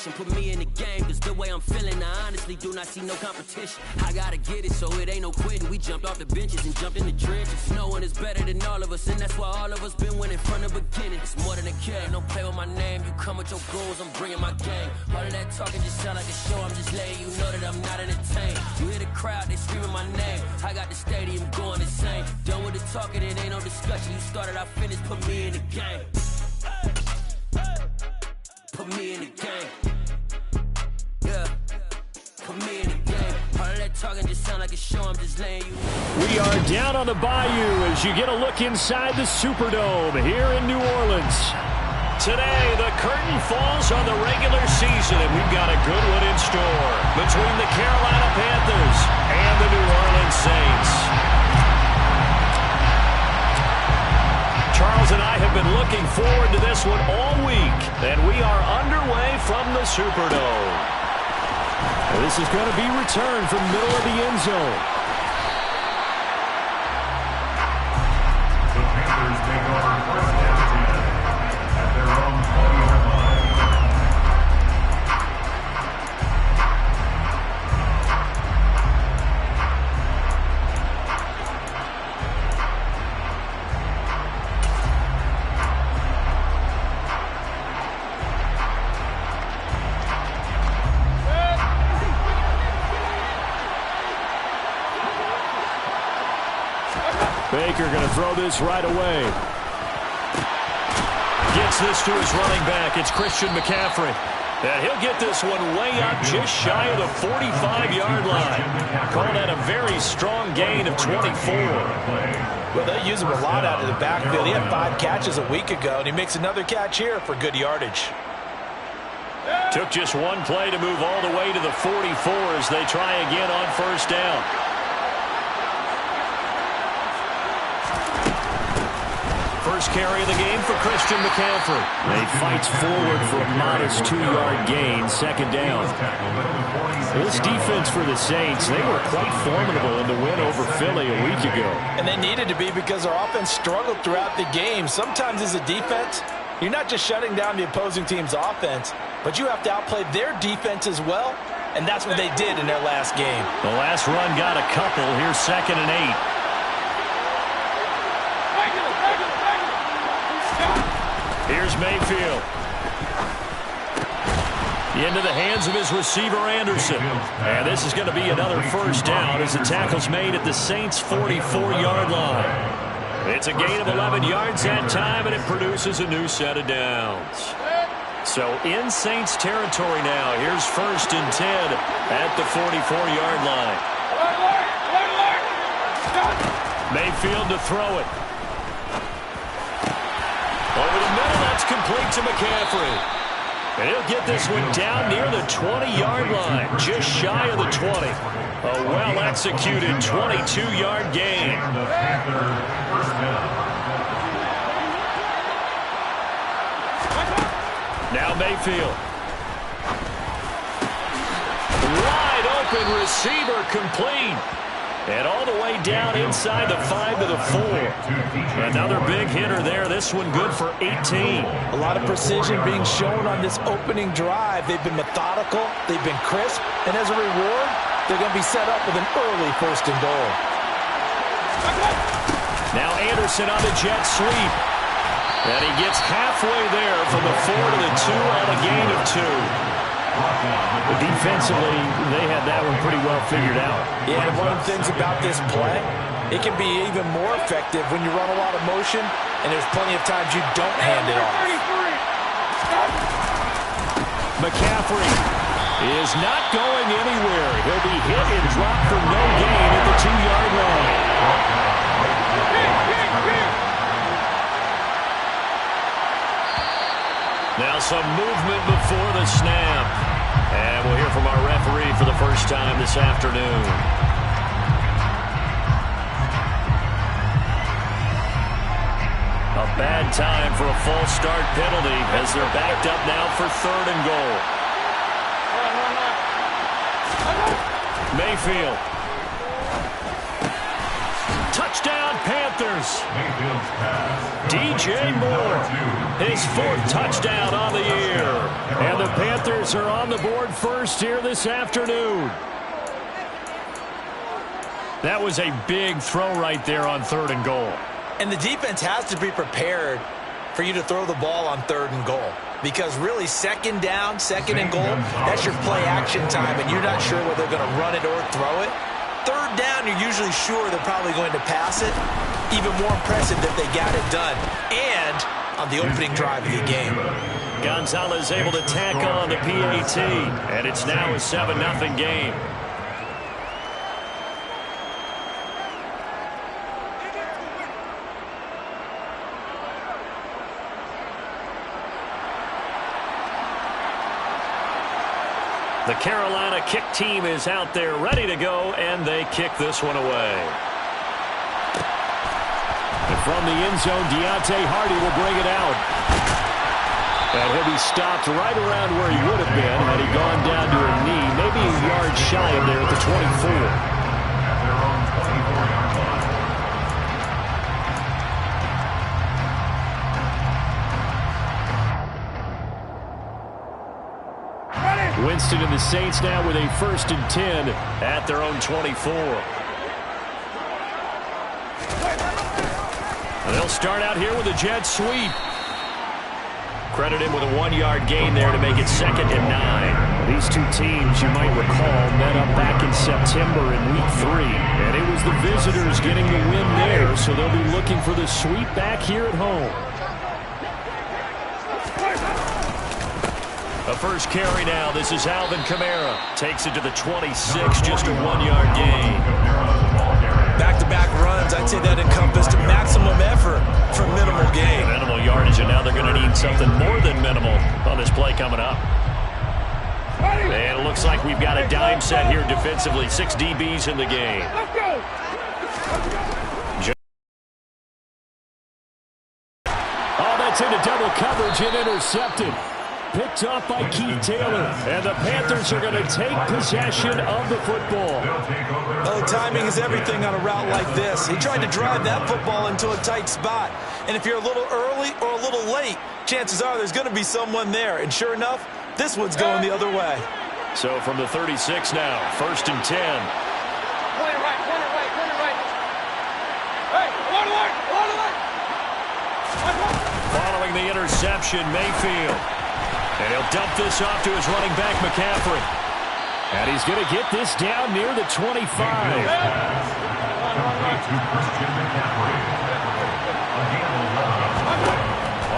position, put me in the game, cause the way I'm feeling, I honestly do not see no competition. I gotta get it, so it ain't no quitting. We jumped off the benches and jumped in the trenches. No one is better than all of us, and that's why all of us been winning from the beginning. It's more than a game, don't play with my name. You come with your goals, I'm bringing my game. All of that talking just sound like a show, I'm just letting you know that I'm not entertained. You hear the crowd, they screaming my name. I got the stadium going insane. Done with the talking, it ain't no discussion. You started, I finished, put me in the game. Put me in the game. Yeah. Put me in the game. All of that talking just sound like a show, I'm just laying you. We are down on the bayou as you get a look inside the Superdome here in New Orleans. Today, the curtain falls on the regular season, and we've got a good one in store between the Carolina Panthers and the New Orleans Saints. Charles and I have been looking forward to this one all week, and we are underway from the Superdome. This is going to be returned from middle of the end zone. The Panthers take over first down 10 at their own 20-yard line. Baker going to throw this right away. Gets this to his running back. It's Christian McCaffrey. And he'll get this one way up just shy of the 45-yard line. Call that a very strong gain of 24. Well, they use him a lot out of the backfield. He had 5 catches a week ago, and he makes another catch here for good yardage. Took just one play to move all the way to the 44 as they try again on first down. First carry of the game for Christian McCaffrey. He fights forward for a modest 2-yard gain, second down. This defense for the Saints, they were quite formidable in the win over Philly a week ago. And they needed to be because our offense struggled throughout the game. Sometimes as a defense, you're not just shutting down the opposing team's offense, but you have to outplay their defense as well, and that's what they did in their last game. The last run got a couple. Here's 2nd and 8. Here's Mayfield. Into the hands of his receiver, Anderson. And this is going to be another first down as the tackle's made at the Saints' 44-yard line. It's a gain of 11 yards that time, and it produces a new set of downs. So in Saints territory now, here's 1st and 10 at the 44-yard line. Mayfield to throw it. Over the middle, that's complete to McCaffrey. And he'll get this one down near the 20-yard line, just shy of the 20. A well-executed 22-yard gain. Now Mayfield. Wide open receiver complete. And all the way down inside the 5 to the 4. Another big hitter there. This one good for 18. A lot of precision being shown on this opening drive. They've been methodical. They've been crisp. And as a reward, they're going to be set up with an early 1st and goal. Now Anderson on the jet sweep. And he gets halfway there from the 4 to the 2 on a gain of 2. Defensively, they had that one pretty well figured out. Yeah, and one of the things about this play, it can be even more effective when you run a lot of motion, and there's plenty of times you don't hand it off. McCaffrey is not going anywhere. He'll be hit and dropped for no gain at the 2-yard line. Now some movement before the snap. And we'll hear from our referee for the first time this afternoon. A bad time for a false start penalty as they're backed up now for 3rd and goal. Mayfield. Touchdown Panthers. DJ Moore, his 4th touchdown on the year. And the Panthers are on the board first here this afternoon. That was a big throw right there on 3rd and goal. And the defense has to be prepared for you to throw the ball on 3rd and goal. Because really, 2nd down, 2nd and goal, that's your play action time, and you're not sure whether they're going to run it or throw it. 3rd down, you're usually sure they're probably going to pass it. Even more impressive that they got it done. And on the opening drive of the game. Gonzalez able to tack on the PAT, and it's now a 7-0 game. The Carolina kick team is out there ready to go, and they kick this one away. And from the end zone, Deontay Hardy will bring it out. And he'll be stopped right around where he would have been had he gone down to a knee, maybe a yard shy of there at the 24. Winston and the Saints now with a 1st and 10 at their own 24. And they'll start out here with a jet sweep. Credit him with a 1-yard gain there to make it 2nd and 9. These two teams, you might recall, met up back in September in Week 3. And it was the visitors getting the win there, so they'll be looking for the sweep back here at home. A first carry now. This is Alvin Kamara. Takes it to the 26, just a 1-yard gain. Back-to-back runs, I'd say that encompassed maximum effort for minimal gain. Minimal yardage, and now they're going to need something more than minimal on this play coming up. And it looks like we've got a dime set here defensively. 6 DBs in the game. Oh, that's into double coverage and intercepted. Picked off by Keith Taylor. And the Panthers are going to take possession of the football. Oh, timing is everything on a route like this. He tried to drive that football into a tight spot. And if you're a little early or a little late, chances are there's going to be someone there. And sure enough, this one's going the other way. So from the 36 now, 1st and 10. Corner right, corner right, corner right. Hey, corner right, corner right. Following the interception, Mayfield. And he'll dump this off to his running back, McCaffrey. And he's going to get this down near the 25.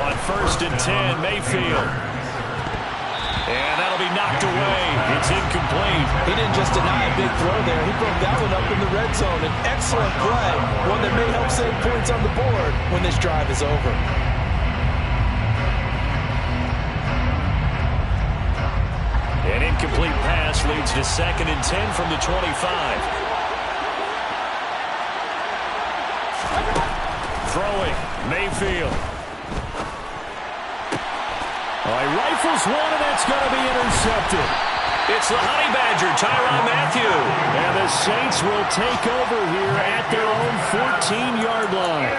On 1st and 10, Mayfield. And that'll be knocked away. It's incomplete. He didn't just deny a big throw there. He broke that one up in the red zone. An excellent play. One that may help save points on the board when this drive is over. An incomplete pass leads to 2nd and 10 from the 25. Throwing, Mayfield. Oh, he rifles one, and that's going to be intercepted. It's the Honey Badger, Tyrann Mathieu. And the Saints will take over here at their own 14-yard line.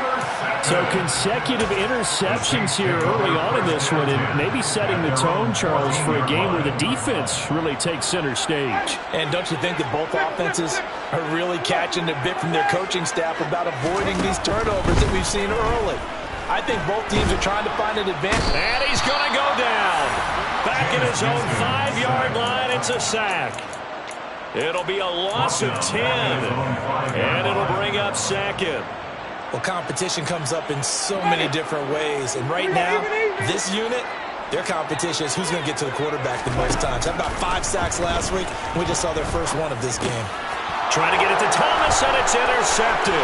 So consecutive interceptions here early on in this one, and maybe setting the tone, Charles, for a game where the defense really takes center stage. And don't you think that both offenses are really catching a bit from their coaching staff about avoiding these turnovers that we've seen early? I think both teams are trying to find an advantage. And he's going to go down. Back at his own 5-yard line, it's a sack. It'll be a loss of 10, and it'll bring up 2nd. Well, competition comes up in so many different ways. And right now, this unit, their competition is who's going to get to the quarterback the most times. Had about 5 sacks last week. We just saw their first one of this game. Trying to get it to Thomas, and it's intercepted.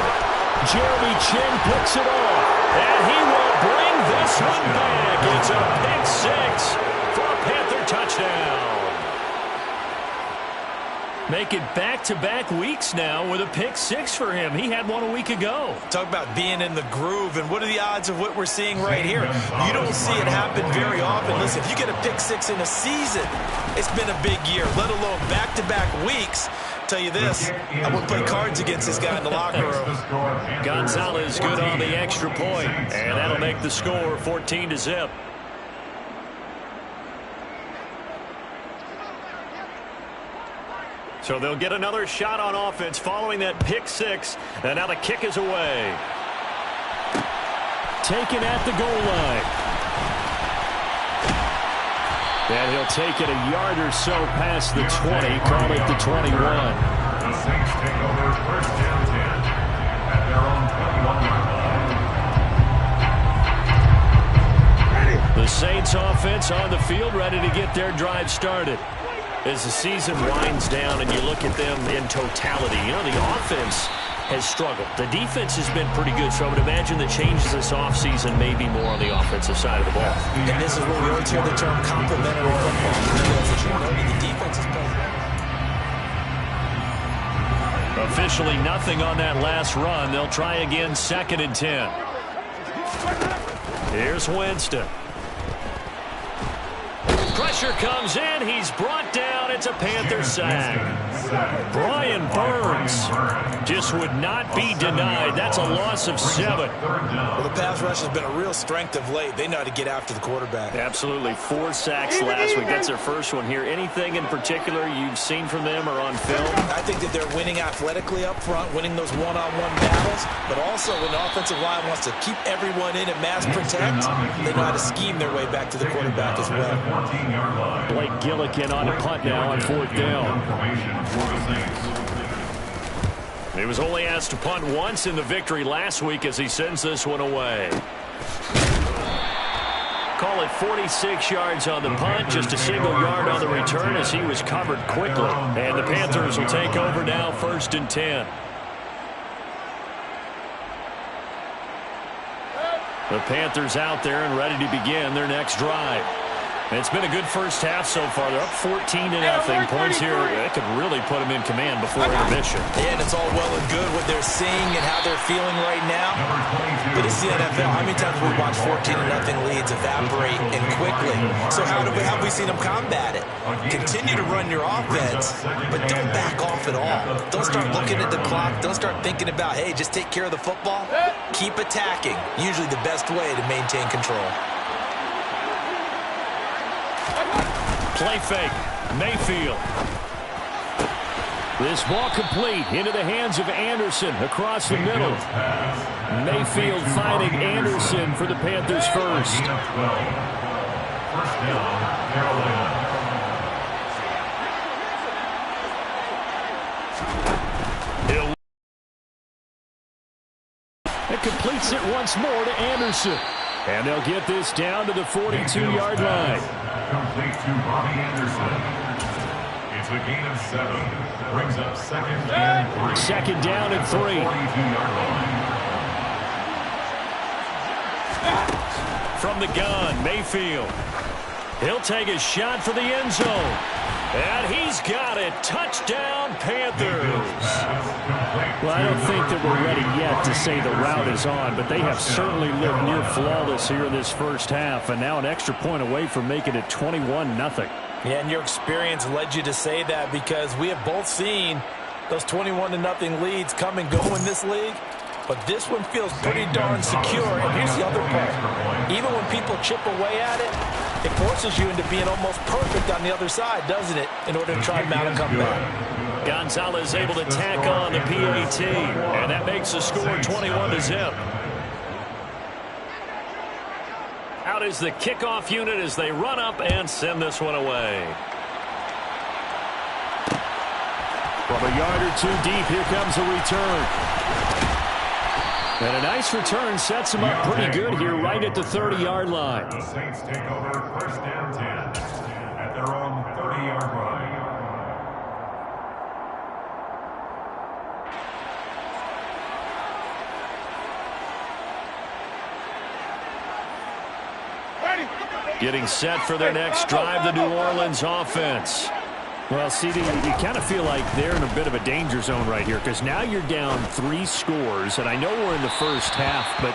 Jeremy Chin picks it off, and he will bring this one back. It's a pick 6 for a Panther touchdown. Make it back-to-back weeks now with a pick 6 for him. He had one a week ago. Talk about being in the groove, and what are the odds of what we're seeing right here? You don't see it happen very often. Listen, if you get a pick 6 in a season, it's been a big year, let alone back-to-back weeks. Tell you this, I wouldn't play cards against this guy in the locker room. Gonzalez good on the extra point, and that'll make the score 14-0. So they'll get another shot on offense following that pick six, and now the kick is away. Taken at the goal line. And he'll take it a yard or so past the 20, call it the 21. The Saints take over first down 10 at their own 21-yard line. The Saints offense on the field, ready to get their drive started. As the season winds down and you look at them in totality, you know, the offense has struggled. The defense has been pretty good, so I would imagine the changes this offseason may be more on the offensive side of the ball. And this is where we always hear the term complementary football. The defense is playing. Officially nothing on that last run. They'll try again 2nd and 10. Here's Winston. Pressure comes in. He's brought down. It's a Panther sack. Brian Burns just would not be denied. That's a loss of 7. Well, the pass rush has been a real strength of late. They know how to get after the quarterback. Absolutely. 4 sacks last week. That's their first one here. Anything in particular you've seen from them or on film? I think that they're winning athletically up front, winning those one-on-one battles, but also when the offensive line wants to keep everyone in and mass protect, they know how to scheme their way back to the quarterback as well. Blake Gillikin on a punt now on 4th down. He was only asked to punt once in the victory last week as he sends this one away. Call it 46 yards on the punt, just a single yard on the return as he was covered quickly. And the Panthers will take over now 1st and 10. The Panthers out there and ready to begin their next drive. It's been a good first half so far. They're up 14-0. Points here that could really put them in command before intermission. Yeah, and it's all well and good what they're seeing and how they're feeling right now. But it's the NFL. How many times have we watched 14-0 leads evaporate and quickly? So how have we seen them combat it? Continue to run your offense, but don't back off at all. Don't start looking at the clock. Don't start thinking about, hey, just take care of the football. Keep attacking. Usually the best way to maintain control. Play fake. Mayfield. This ball complete into the hands of Anderson across the middle. Mayfield finding Anderson for the Panthers first. First down, Carolina. It completes it once more to Anderson. And they'll get this down to the 42-yard line. Complete to Bobby Anderson. It's a gain of 7. Brings up 2nd and 3. 2nd down and 3. 42-yard line. From the gun, Mayfield. He'll take a shot for the end zone. And he's got it. Touchdown, Panthers. Well, I don't think that we're ready yet to say the route is on, but they have certainly looked near flawless here in this first half, and now an extra point away from making it 21-0. Yeah, and your experience led you to say that because we have both seen those 21-0 leads come and go in this league. But this one feels pretty darn secure. And here's the other part. Even when people chip away at it, it forces you into being almost perfect on the other side, doesn't it, in order to try and mount a comeback. Gonzalez able to tack on the PAT, and that makes the score 21-0. Out is the kickoff unit as they run up and send this one away. From a yard or two deep, here comes a return. And a nice return sets him up pretty good here right at the 30-yard line. The Saints take over first down 10 at their own 30-yard line. Getting set for their next drive, the New Orleans offense. Well, CD, you kind of feel like they're in a bit of a danger zone right here because now you're down 3 scores, and I know we're in the first half, but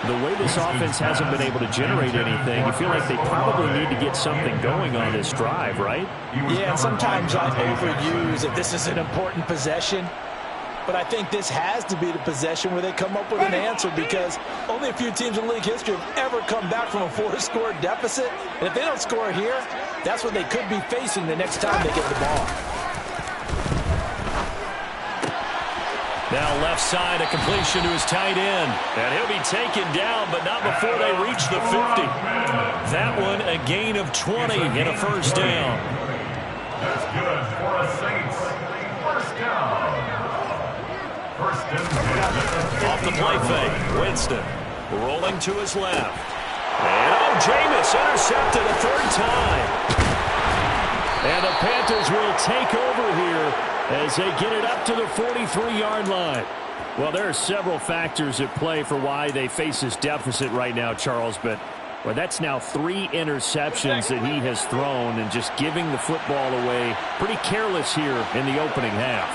The way this offense hasn't been able to generate anything, you feel like they probably need to get something going on this drive, right? Yeah, and sometimes I overuse that this is an important possession. But I think this has to be the possession where they come up with an answer, because only a few teams in league history have ever come back from a 4-score deficit. And if they don't score here, that's what they could be facing the next time they get the ball. Now left side, a completion to his tight end. And he'll be taken down, but not before they reach the 50. That one a gain of 20 and a first down. That's good for the Saints. First down. First and 10. Off the play fake, Winston rolling to his left. And Jameis intercepted a third time. And the Panthers will take over here as they get it up to the 43-yard line. Well, there are several factors at play for why they face this deficit right now, Charles, but well, that's now 3 interceptions that he has thrown and just giving the football away pretty careless here in the opening half.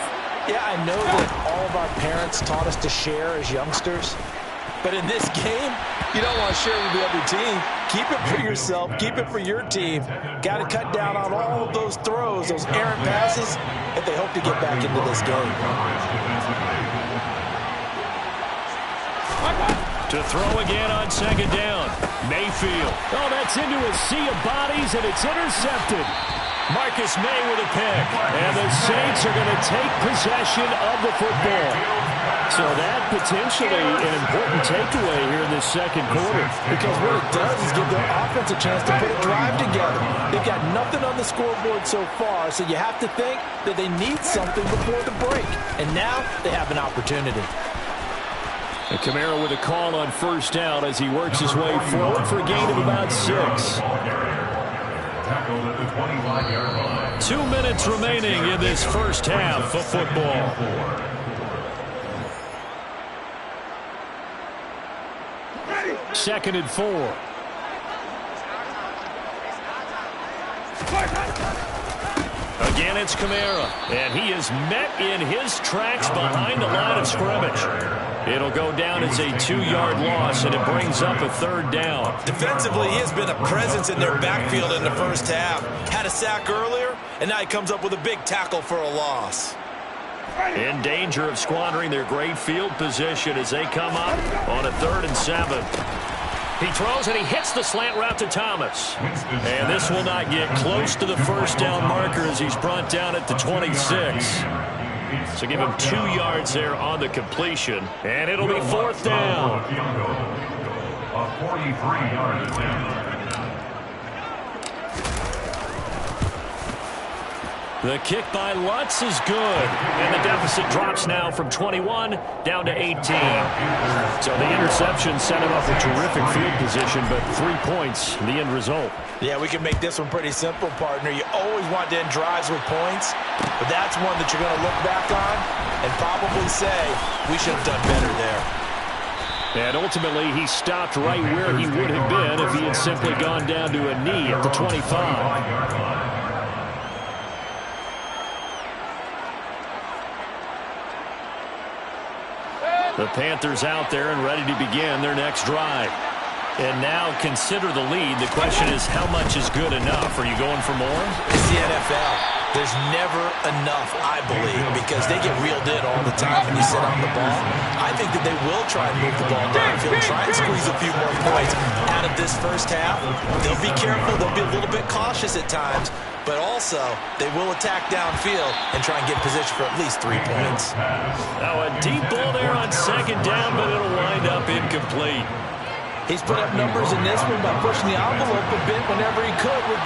Yeah, I know that all of our parents taught us to share as youngsters, but in this game, you don't want to share with the other team. Keep it for yourself. Keep it for your team. Got to cut down on all of those throws, those errant passes, if they hope to get back into this game. To throw again on second down. Mayfield. Oh, that's into a sea of bodies, and it's intercepted. Marcus May with a pick. And the Saints are going to take possession of the football. So that potentially an important takeaway here in this second quarter. Because what it does is give their offense a chance to put a drive together. They've got nothing on the scoreboard so far, so you have to think that they need something before the break. And now they have an opportunity. And Kamara with a call on first down as he works his way forward for a gain of about 6. Tackled at the 25-yard line. 2 minutes remaining in this first half of football. Second and 4. Again, it's Kamara, and he is met in his tracks behind the line of scrimmage. It'll go down as a 2-yard loss, and it brings up a third down. Defensively, he has been a presence in their backfield in the first half. Had a sack earlier, and now he comes up with a big tackle for a loss. In danger of squandering their great field position as they come up on a 3rd and 7. He throws and he hits the slant route to Thomas. And this will not get close to the first down marker as he's brought down at the 26. So give him 2 yards there on the completion. And it'll be 4th down. A 43-yard attempt. The kick by Lutz is good. And the deficit drops now from 21 down to 18. So the interception set him up with terrific field position, but 3 points, the end result. Yeah, we can make this one pretty simple, partner. You always want to end drives with points, but that's one that you're going to look back on and probably say, we should have done better there. And ultimately, he stopped right where he would have been if he had simply gone down to a knee at the 25. The Panthers out there and ready to begin their next drive. And now consider the lead. The question is, how much is good enough? Are you going for more? It's the NFL. There's never enough, I believe, because they get reeled in all the time when you sit on the ball. I think that they will try and move the ball downfield, try and squeeze a few more points out of this first half. They'll be careful. They'll be a little bit cautious at times, but also they will attack downfield and try and get position for at least 3 points. Now a deep ball there on second down, but it'll wind up incomplete. He's put up numbers in this one by pushing the envelope a bit whenever he could with